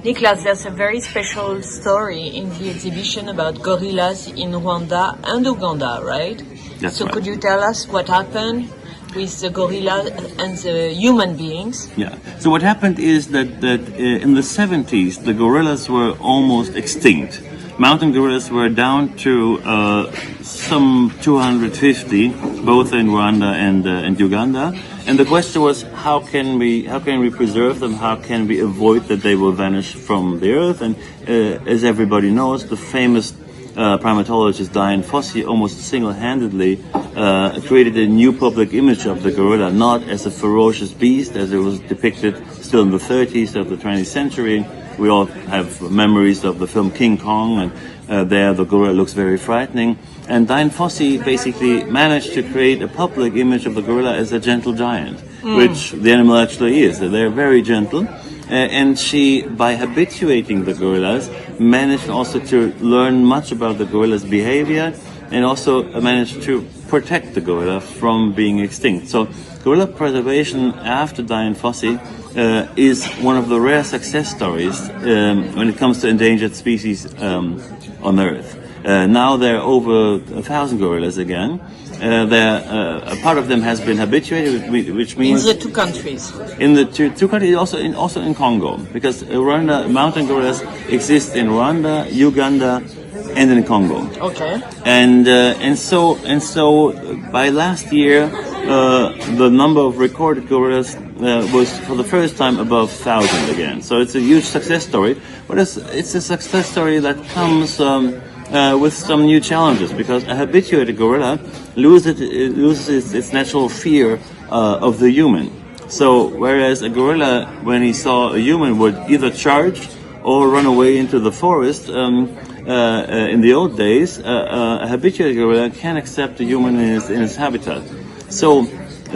Niklas, there's a very special story in the exhibition about gorillas in Rwanda and Uganda, right? That's so right. Could you tell us what happened with the gorilla and the human beings? Yeah. So what happened is that in the 70s, the gorillas were almost extinct. Mountain gorillas were down to some 250, both in Rwanda and Uganda. And the question was, how can we preserve them? How can we avoid that they will vanish from the earth? And as everybody knows, the famous primatologist Dian Fossey almost single-handedly created a new public image of the gorilla, not as a ferocious beast as it was depicted still in the 30s of the 20th century. We all have memories of the film King Kong, and there the gorilla looks very frightening. And Dian Fossey basically managed to create a public image of the gorilla as a gentle giant, which the animal actually is. They're very gentle. And she, by habituating the gorillas, managed also to learn much about the gorilla's behavior and also managed to protect the gorilla from being extinct. So gorilla preservation after Dian Fossey is one of the rare success stories when it comes to endangered species on Earth. Now there are over 1,000 gorillas again. A part of them has been habituated, which means in the two countries. In the two countries, also in Congo, because Rwanda mountain gorillas exist in Rwanda, Uganda, and in Congo. Okay. And so by last year, the number of recorded gorillas was for the first time above 1,000 again. So it's a huge success story, but it's a success story that comes with some new challenges, because a habituated gorilla loses its natural fear of the human. So whereas a gorilla, when he saw a human, would either charge or run away into the forest in the old days, a habituated gorilla can accept a human in his habitat. So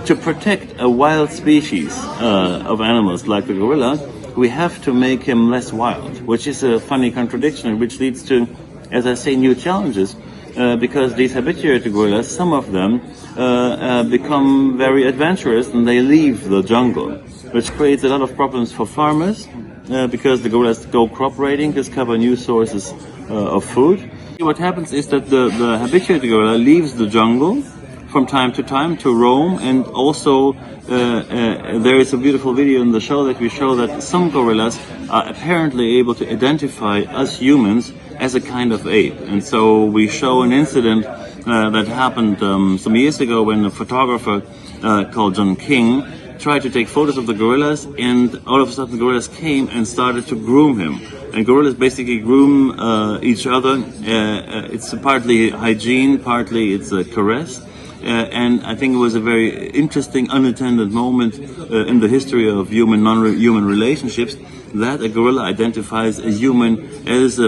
to protect a wild species of animals like the gorilla, we have to make him less wild, which is a funny contradiction, which leads to, as I say, new challenges, because these habituated gorillas, some of them become very adventurous and they leave the jungle, which creates a lot of problems for farmers, because the gorillas go crop raiding, discover new sources of food. What happens is that the habituated gorilla leaves the jungle from time to time to roam, and also there is a beautiful video in the show that we show that some gorillas are apparently able to identify us humans as a kind of ape. And so we show an incident that happened some years ago when a photographer called John King tried to take photos of the gorillas, and all of a sudden the gorillas came and started to groom him. And gorillas basically groom each other. It's partly hygiene, partly it's a caress. And I think it was a very interesting unintended moment in the history of non-human relationships, that a gorilla identifies a human as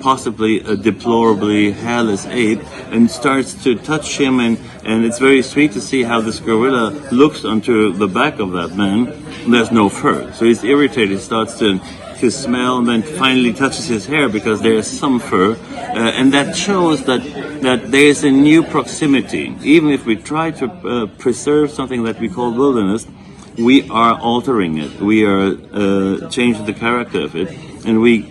possibly a deplorably hairless ape and starts to touch him, and it's very sweet to see how this gorilla looks onto the back of that man. There's no fur, so he's irritated, starts to smell, and then finally touches his hair because there is some fur, and that shows that there is a new proximity. Even if we try to preserve something that we call wilderness, we are altering it, we are changing the character of it, and we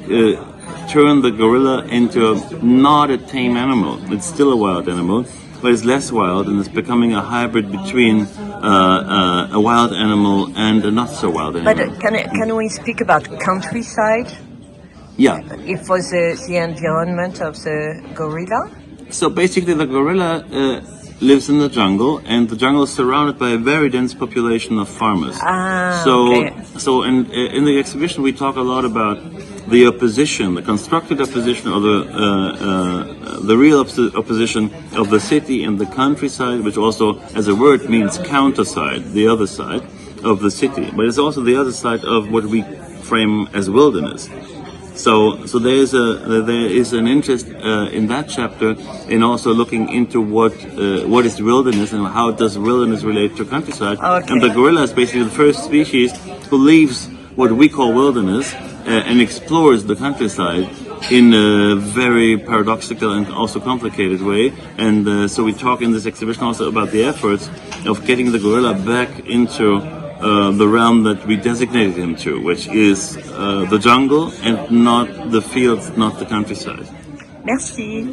turn the gorilla into not a tame animal. It's still a wild animal, but it's less wild, and it's becoming a hybrid between a wild animal and a not so wild animal. But can we speak about countryside? Yeah. If for the environment of the gorilla? So basically the gorilla lives in the jungle, and the jungle is surrounded by a very dense population of farmers. So in the exhibition we talk a lot about the opposition, the constructed opposition, or the real opposition of the city and the countryside, which also as a word means counterside, the other side of the city, but it's also the other side of what we frame as wilderness. So there is an interest in that chapter in also looking into what is wilderness and how does wilderness relate to countryside. Okay. And the gorilla is basically the first species who leaves what we call wilderness and explores the countryside in a very paradoxical and also complicated way. And so we talk in this exhibition also about the efforts of getting the gorilla back into the realm that we designated him to, which is the jungle and not the fields, not the countryside. Merci.